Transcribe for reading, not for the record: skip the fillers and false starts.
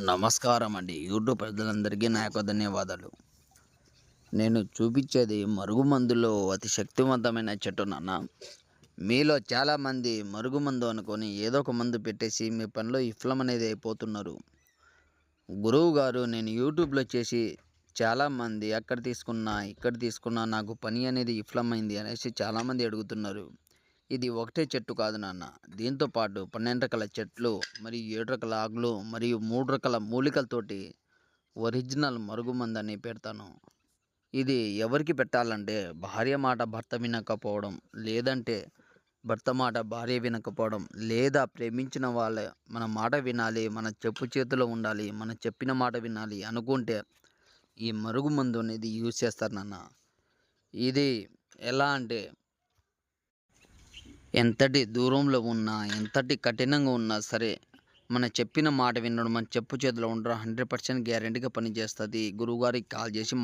నమస్కారం అండి. యూట్యూబ్ ప్రజలందరికీ నా యొక్క ధన్యవాదాలు. నేను చూపించేది మరుగుమందులో అతి శక్తివంతమైన చెట్టు నాన్న. మీలో చాలామంది మరుగుమందు అనుకొని ఏదో ఒక మందు పెట్టేసి మీ పనిలో విఫలం అనేది అయిపోతున్నారు. గురువు గారు నేను యూట్యూబ్‌లో చేసి చాలామంది అక్కడ తీసుకున్నా, ఇక్కడ తీసుకున్నా నాకు పని అనేది విఫలమైంది అనేసి చాలామంది అడుగుతున్నారు. ఇది ఒకటే చెట్టు కాదు నాన్న. దీంతో పాటు 12 రకాల చెట్లు, మరియు 7 రకాల ఆకులు, మరియు 3 రకాల మూలికలతోటి ఒరిజినల్ మరుగుమందని పెడతాను. ఇది ఎవరికి పెట్టాలంటే భార్య మాట భర్త వినకపోవడం, లేదంటే భర్త మాట భార్య వినకపోవడం, లేదా ప్రేమించిన వాళ్ళే మన మాట వినాలి, మన చెప్పు చేతుల్లో ఉండాలి, మనం చెప్పిన మాట వినాలి అనుకుంటే ఈ మరుగుమందు అనేది యూజ్ చేస్తారు నాన్న. ఇది ఎలా అంటే ఎంతటి దూరంలో ఉన్నా, ఎంతటి కఠినంగా ఉన్నా సరే, మన చెప్పిన మాట వినడం, మన చెప్పు చేతులో ఉండడం 100% గ్యారంటీగా పనిచేస్తది. గురువుగారికి కాల్ చేసి